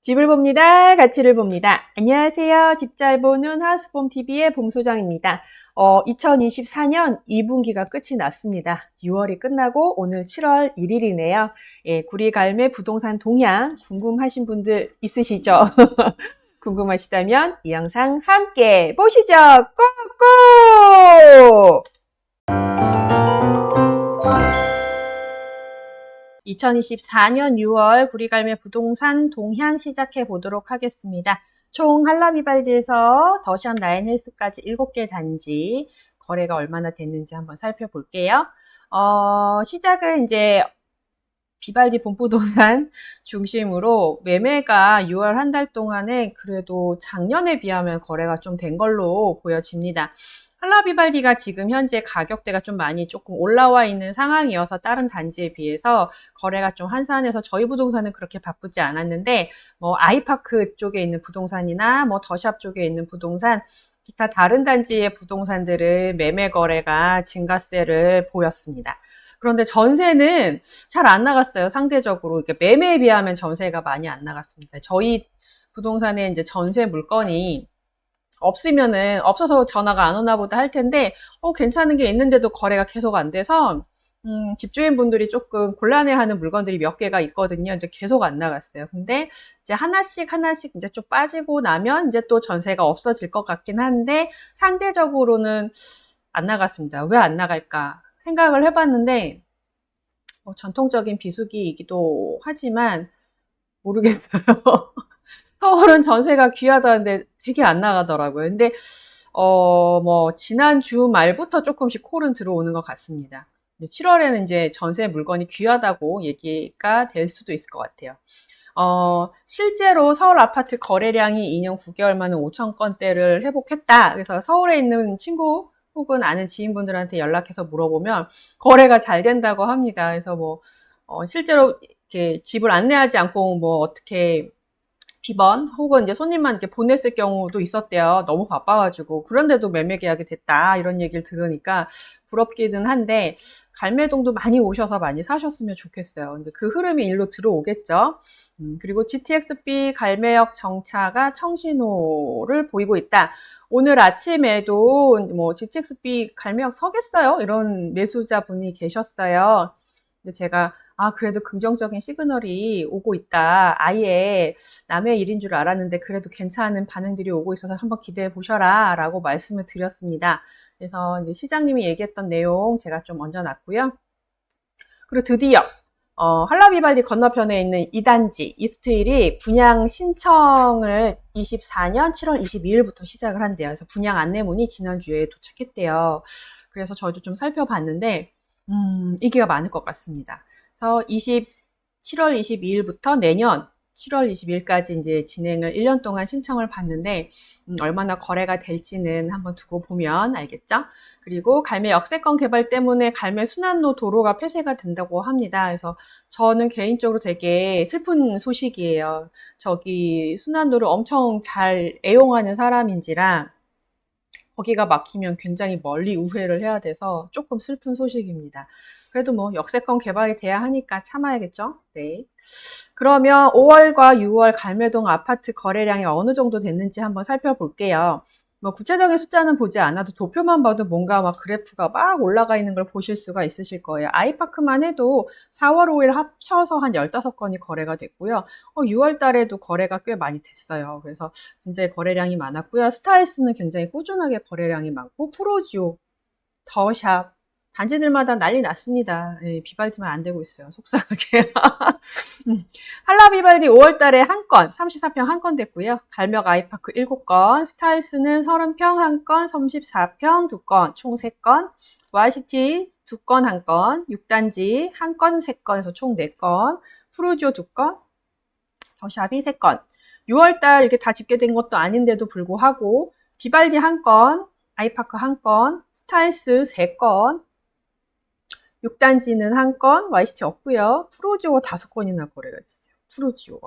집을 봅니다. 가치를 봅니다. 안녕하세요. 집 잘 보는 하우스폼TV의 봄소장입니다. 2024년 2분기가 끝이 났습니다. 6월이 끝나고 오늘 7월 1일이네요. 예, 구리갈매 부동산 동향 궁금하신 분들 있으시죠? 궁금하시다면 이 영상 함께 보시죠. 꾹꾹! 2024년 6월 구리갈매 부동산 동향 시작해 보도록 하겠습니다. 총 한라비발디에서 더샵 라인헬스까지 7개 단지 거래가 얼마나 됐는지 한번 살펴볼게요. 시작은 이제 비발디 본부동산 중심으로 매매가 6월 한 달 동안에 그래도 작년에 비하면 거래가 좀 된 걸로 보여집니다. 한라비발디가 지금 현재 가격대가 좀 많이 조금 올라와 있는 상황이어서 다른 단지에 비해서 거래가 좀 한산해서 저희 부동산은 그렇게 바쁘지 않았는데 뭐 아이파크 쪽에 있는 부동산이나 뭐 더샵 쪽에 있는 부동산 기타 다른 단지의 부동산들은 매매 거래가 증가세를 보였습니다. 그런데 전세는 잘 안 나갔어요. 상대적으로 이렇게 매매에 비하면 전세가 많이 안 나갔습니다. 저희 부동산에 이제 전세 물건이 없으면은 없어서 전화가 안 오나 보다 할 텐데 괜찮은 게 있는데도 거래가 계속 안 돼서 집주인분들이 조금 곤란해하는 물건들이 몇 개가 있거든요. 근데 계속 안 나갔어요. 근데 이제 하나씩 이제 좀 빠지고 나면 이제 또 전세가 없어질 것 같긴 한데 상대적으로는 안 나갔습니다. 왜 안 나갈까 생각을 해봤는데 전통적인 비수기이기도 하지만 모르겠어요. 서울은 전세가 귀하다는데 되게 안 나가더라고요. 근데 뭐 지난 주 말부터 조금씩 콜은 들어오는 것 같습니다. 7월에는 이제 전세 물건이 귀하다고 얘기가 될 수도 있을 것 같아요. 실제로 서울 아파트 거래량이 2년 9개월 만에 5천 건대를 회복했다. 그래서 서울에 있는 친구 혹은 아는 지인분들한테 연락해서 물어보면 거래가 잘 된다고 합니다. 그래서 뭐 실제로 이렇게 집을 안내하지 않고 뭐 어떻게 비번 혹은 이제 손님만 이렇게 보냈을 경우도 있었대요. 너무 바빠가지고. 그런데도 매매 계약이 됐다. 이런 얘기를 들으니까 부럽기는 한데, 갈매동도 많이 오셔서 많이 사셨으면 좋겠어요. 근데 그 흐름이 일로 들어오겠죠. 그리고 GTX-B 갈매역 정차가 청신호를 보이고 있다. 오늘 아침에도 뭐 GTX-B 갈매역 서겠어요? 이런 매수자분이 계셨어요. 근데 제가 그래도 긍정적인 시그널이 오고 있다. 아예 남의 일인 줄 알았는데 그래도 괜찮은 반응들이 오고 있어서 한번 기대해 보셔라 라고 말씀을 드렸습니다. 그래서 이제 시장님이 얘기했던 내용 제가 좀 얹어놨고요. 그리고 드디어 한라비발디 건너편에 있는 2단지 이스트힐이 분양 신청을 24년 7월 22일부터 시작을 한대요. 그래서 분양 안내문이 지난주에 도착했대요. 그래서 저도 좀 살펴봤는데 인기가 많을 것 같습니다. 그래서 7월 22일부터 내년 7월 20일까지 이제 진행을 1년 동안 신청을 받는데 얼마나 거래가 될지는 한번 두고 보면 알겠죠? 그리고 갈매 역세권 개발 때문에 갈매 순환로 도로가 폐쇄가 된다고 합니다. 그래서 저는 개인적으로 되게 슬픈 소식이에요. 저기 순환로를 엄청 잘 애용하는 사람인지라 거기가 막히면 굉장히 멀리 우회를 해야 돼서 조금 슬픈 소식입니다. 그래도 뭐 역세권 개발이 돼야 하니까 참아야겠죠? 네. 그러면 5월과 6월 갈매동 아파트 거래량이 어느 정도 됐는지 한번 살펴볼게요. 뭐 구체적인 숫자는 보지 않아도 도표만 봐도 뭔가 막 그래프가 막 올라가 있는 걸 보실 수가 있으실 거예요. 아이파크만 해도 4월 5일 합쳐서 한 15건이 거래가 됐고요. 6월 달에도 거래가 꽤 많이 됐어요. 그래서 굉장히 거래량이 많았고요. 스타일스는 굉장히 꾸준하게 거래량이 많고 프로지오, 더샵, 단지들마다 난리 났습니다. 예, 비발디만 안 되고 있어요. 속상하게. 한라비발디 5월달에 한 건, 34평 한 건 됐고요. 갈mek 아이파크 7건, 스타일스는 30평 한 건, 34평 2건, 총 3건, YCT 2건 한 건, 6단지 한 건 3건에서 총 4건, 프루지오 2건, 더샵이 3건. 6월달 이렇게 다 집계된 것도 아닌데도 불구하고 비발디 한 건, 아이파크 한 건, 스타일스 3건, 6단지는 한 건, YCT 없고요. 프로지오가 5건이나 거래가 됐어요. 푸르지오.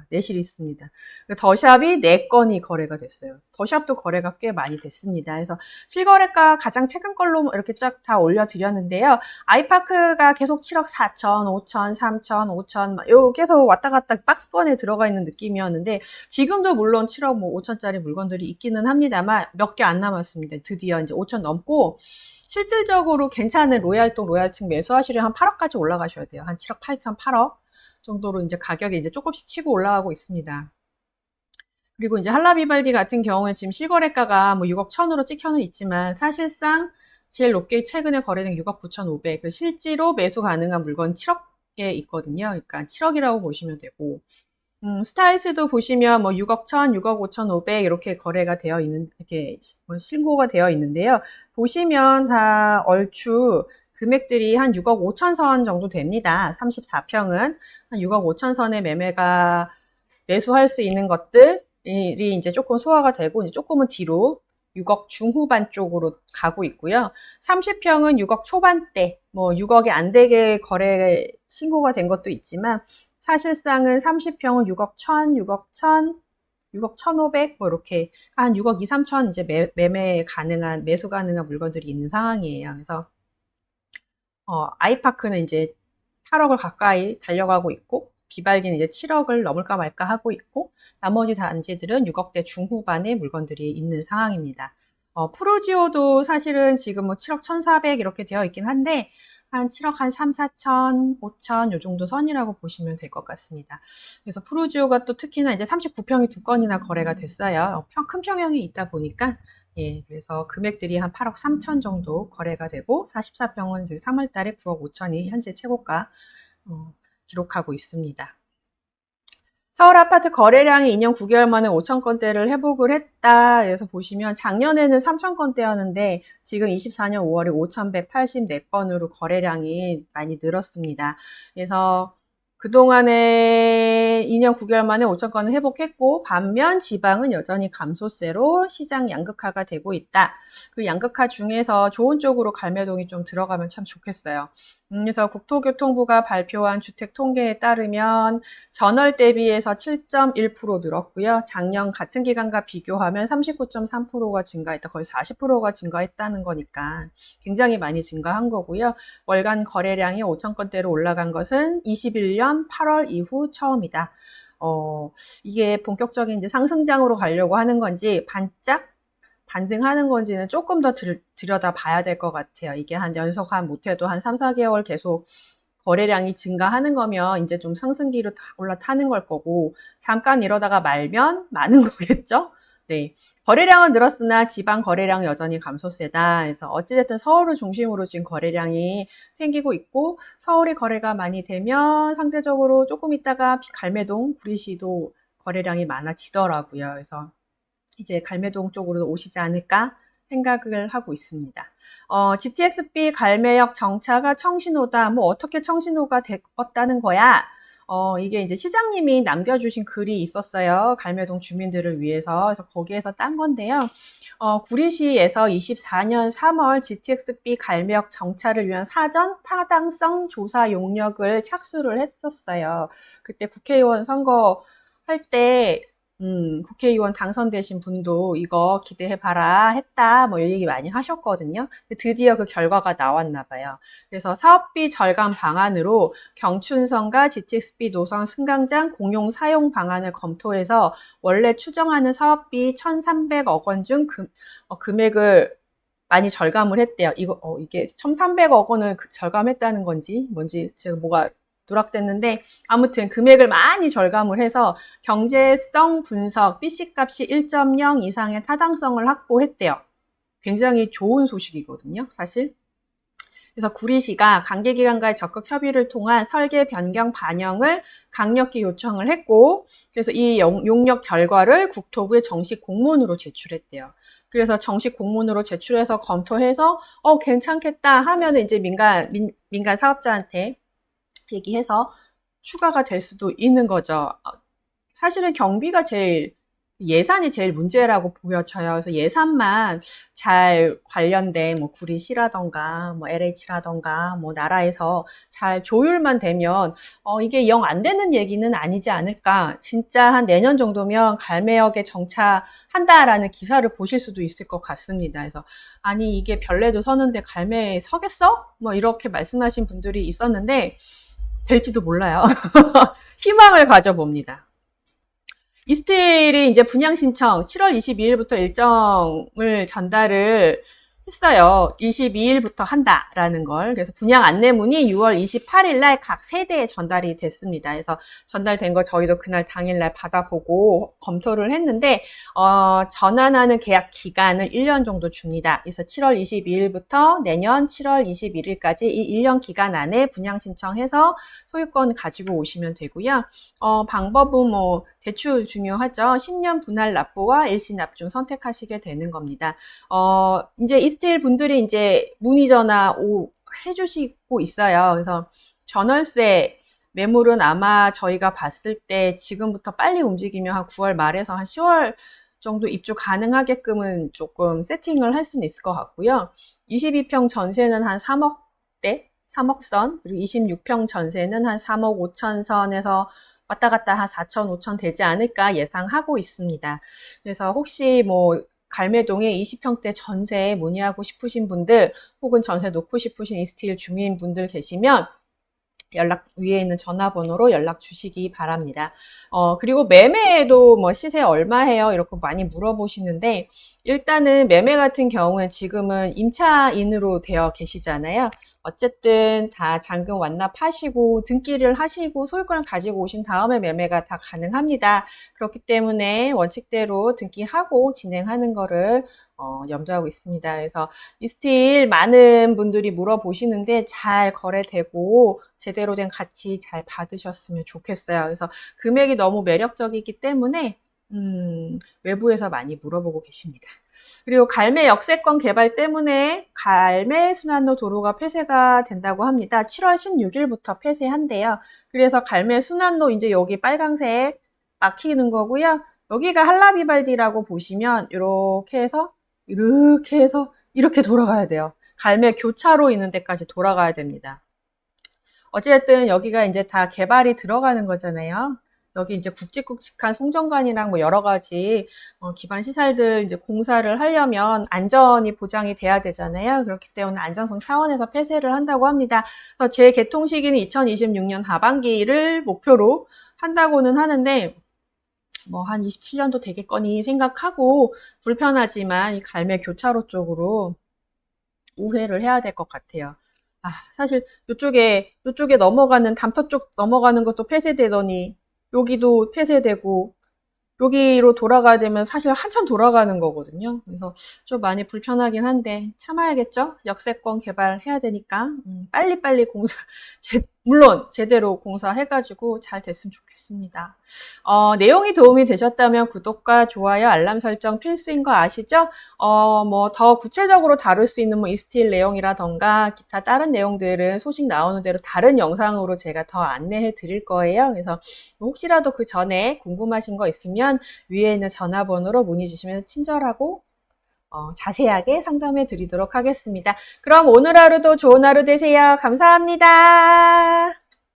내실이 있습니다. 더샵이 4건이 거래가 됐어요. 더샵도 거래가 꽤 많이 됐습니다. 그래서 실거래가 가장 최근 걸로 이렇게 쫙 다 올려드렸는데요. 아이파크가 계속 7억 4천, 5천, 3천, 5천, 요 계속 왔다 갔다 박스권에 들어가 있는 느낌이었는데, 지금도 물론 7억 5천짜리 물건들이 있기는 합니다만, 몇 개 안 남았습니다. 드디어 이제 5천 넘고, 실질적으로 괜찮은 로얄동, 로얄층 매수하시려면 한 8억까지 올라가셔야 돼요. 한 7억 8천, 8억 정도로 이제 가격이 이제 조금씩 치고 올라가고 있습니다. 그리고 이제 할라비발디 같은 경우에 지금 실거래가가 뭐 6억 1천으로 찍혀는 있지만, 사실상 제일 높게 최근에 거래된 6억 9천5백, 실제로 매수 가능한 물건 7억에 있거든요. 그러니까 7억이라고 보시면 되고, 스타일스도 보시면 뭐 6억 1천, 6억 5천5백 이렇게 거래가 되어 있는, 이렇게 신고가 되어 있는데요. 보시면 다 얼추 금액들이 한 6억 5천 선 정도 됩니다. 34평은 한 6억 5천 선의 매매가 매수할 수 있는 것들이 이제 조금 소화가 되고, 이제 조금은 뒤로 6억 중후반 쪽으로 가고 있고요. 30평은 6억 초반대, 뭐 6억이 안 되게 거래 신고가 된 것도 있지만, 사실상은 30평은 6억 1천, 6억 1천, 6억 1,500, 뭐 이렇게 한 6억 2, 3천 이제 매수 가능한 물건들이 있는 상황이에요. 그래서 아이파크는 이제 8억을 가까이 달려가고 있고, 비발디는 이제 7억을 넘을까 말까 하고 있고, 나머지 단지들은 6억대 중후반의 물건들이 있는 상황입니다. 프로지오도 사실은 지금 뭐 7억 1,400 이렇게 되어 있긴 한데, 한 7억 한 3, 4천, 5천 요 정도 선이라고 보시면 될 것 같습니다. 그래서 프로지오가 또 특히나 이제 39평이 2건이나 거래가 됐어요. 큰 평형이 있다 보니까, 그래서 금액들이 한 8억 3천 정도 거래가 되고, 44평은 3월 달에 9억 5천이 현재 최고가 기록하고 있습니다. 서울 아파트 거래량이 2년 9개월 만에 5천 건대를 회복을 했다. 그래서 보시면 작년에는 3천 건대였는데 지금 24년 5월에 5,184건으로 거래량이 많이 늘었습니다. 그래서 그동안에 2년 9개월 만에 5천 건을 회복했고, 반면 지방은 여전히 감소세로 시장 양극화가 되고 있다. 그 양극화 중에서 좋은 쪽으로 갈매동이 좀 들어가면 참 좋겠어요. 그래서 국토교통부가 발표한 주택 통계에 따르면 전월 대비해서 7.1% 늘었고요. 작년 같은 기간과 비교하면 39.3%가 증가했다. 거의 40%가 증가했다는 거니까 굉장히 많이 증가한 거고요. 월간 거래량이 5천 건대로 올라간 것은 21년 8월 이후 처음이다. 이게 본격적인 이제 상승장으로 가려고 하는 건지 반짝 반등하는 건지는 조금 더 들여다 봐야 될 것 같아요. 이게 연속 못해도 한 3, 4개월 계속 거래량이 증가하는 거면 이제 좀 상승기로 올라타는 걸 거고, 잠깐 이러다가 말면 많은 거겠죠? 네. 거래량은 늘었으나 지방 거래량은 여전히 감소세다. 그래서 어찌됐든 서울을 중심으로 지금 거래량이 생기고 있고, 서울이 거래가 많이 되면 상대적으로 조금 있다가 갈매동, 구리시도 거래량이 많아지더라고요. 그래서 이제 갈매동 쪽으로 오시지 않을까 생각을 하고 있습니다. GTX-B 갈매역 정차가 청신호다. 뭐 어떻게 청신호가 되었다는 거야? 이게 이제 시장님이 남겨주신 글이 있었어요. 갈매동 주민들을 위해서. 그래서 거기에서 딴 건데요. 구리시에서 24년 3월 GTX-B 갈매역 정차를 위한 사전 타당성 조사 용역을 착수를 했었어요. 그때 국회의원 선거할 때 국회의원 당선되신 분도 이거 기대해봐라 했다, 뭐, 이 얘기 많이 하셨거든요. 드디어 그 결과가 나왔나 봐요. 그래서 사업비 절감 방안으로 경춘선과 GTX-B 노선 승강장 공용 사용 방안을 검토해서 원래 추정하는 사업비 1,300억 원 중 금액을 많이 절감을 했대요. 이게 1,300억 원을 절감했다는 건지, 뭔지 제가 뭐가 누락됐는데, 아무튼 금액을 많이 절감을 해서 경제성 분석 BC값이 1.0 이상의 타당성을 확보했대요. 굉장히 좋은 소식이거든요, 사실. 그래서 구리시가 관계기관과의 적극 협의를 통한 설계 변경 반영을 강력히 요청을 했고, 그래서 이 용역 결과를 국토부에 정식 공문으로 제출했대요. 그래서 정식 공문으로 제출해서 검토해서 괜찮겠다 하면은 이제 민간 사업자한테 얘기해서 추가가 될 수도 있는 거죠. 사실은 경비가 제일 예산이 제일 문제라고 보여져요. 그래서 예산만 잘 관련된 뭐 구리시라던가 뭐 LH라던가 뭐 나라에서 잘 조율만 되면 이게 영 안 되는 얘기는 아니지 않을까. 진짜 한 내년 정도면 갈매역에 정차한다라는 기사를 보실 수도 있을 것 같습니다. 그래서 아니 이게 별내도 서는데 갈매에 서겠어? 뭐 이렇게 말씀하신 분들이 있었는데 될지도 몰라요. 희망을 가져봅니다. 이스틸이 이제 분양 신청 7월 22일부터 일정을 전달을 했어요. 22일부터 한다라는 걸. 그래서 분양 안내문이 6월 28일 날 각 세대에 전달이 됐습니다. 그래서 전달된 거 저희도 그날 당일날 받아보고 검토를 했는데 전환하는 계약 기간을 1년 정도 줍니다. 그래서 7월 22일부터 내년 7월 21일까지 이 1년 기간 안에 분양 신청해서 소유권 가지고 오시면 되고요. 방법은 뭐 대출 중요하죠. 10년 분할 납부와 일시 납품 선택하시게 되는 겁니다. 이제 이스틸 분들이 이제 문의 전화 해주시고 있어요. 그래서 전월세 매물은 아마 저희가 봤을 때 지금부터 빨리 움직이면 한 9월 말에서 한 10월 정도 입주 가능하게끔은 조금 세팅을 할 수는 있을 것 같고요. 22평 전세는 한 3억대, 3억 선, 그리고 26평 전세는 한 3억 5천 선에서 왔다 갔다 한 4천, 5천 되지 않을까 예상하고 있습니다. 그래서 혹시 뭐 갈매동에 20평대 전세에 문의하고 싶으신 분들 혹은 전세 놓고 싶으신 이스틸 주민분들 계시면 연락 위에 있는 전화번호로 연락 주시기 바랍니다. 그리고 매매에도 뭐 시세 얼마 해요? 이렇게 많이 물어보시는데 일단은 매매 같은 경우는 지금은 임차인으로 되어 계시잖아요. 어쨌든 다 잔금 완납하시고 등기를 하시고 소유권을 가지고 오신 다음에 매매가 다 가능합니다. 그렇기 때문에 원칙대로 등기하고 진행하는 거를 염두하고 있습니다. 그래서 이스틸 많은 분들이 물어보시는데 잘 거래되고 제대로 된 가치 잘 받으셨으면 좋겠어요. 그래서 금액이 너무 매력적이기 때문에 외부에서 많이 물어보고 계십니다. 그리고 갈매 역세권 개발 때문에 갈매 순환로 도로가 폐쇄가 된다고 합니다. 7월 16일부터 폐쇄한대요. 그래서 갈매 순환로 이제 여기 빨강색 막히는 거고요. 여기가 한라비발디라고 보시면 이렇게 해서 이렇게 돌아가야 돼요. 갈매 교차로 있는 데까지 돌아가야 됩니다. 어쨌든 여기가 이제 다 개발이 들어가는 거잖아요. 여기 이제 굵직굵직한 송정관이랑 뭐 여러 가지 기반 시설들 이제 공사를 하려면 안전이 보장이 돼야 되잖아요. 그렇기 때문에 안전성 차원에서 폐쇄를 한다고 합니다. 그래서 재개통 시기는 2026년 하반기를 목표로 한다고는 하는데 뭐 한 27년도 되겠거니 생각하고 불편하지만 이 갈매 교차로 쪽으로 우회를 해야 될 것 같아요. 사실 요쪽에 넘어가는 담터 쪽 넘어가는 것도 폐쇄되더니 여기도 폐쇄되고 여기로 돌아가야 되면 사실 한참 돌아가는 거거든요. 그래서 좀 많이 불편하긴 한데 참아야겠죠? 역세권 개발해야 되니까 빨리빨리 물론 제대로 공사해가지고 잘 됐으면 좋겠습니다. 내용이 도움이 되셨다면 구독과 좋아요, 알람 설정 필수인 거 아시죠? 뭐 더 구체적으로 다룰 수 있는 뭐 이스틸 내용이라던가 기타 다른 내용들은 소식 나오는 대로 다른 영상으로 제가 더 안내해 드릴 거예요. 그래서 혹시라도 그 전에 궁금하신 거 있으면 위에 있는 전화번호로 문의 주시면 친절하고 자세하게 상담해 드리도록 하겠습니다. 그럼 오늘 하루도 좋은 하루 되세요. 감사합니다.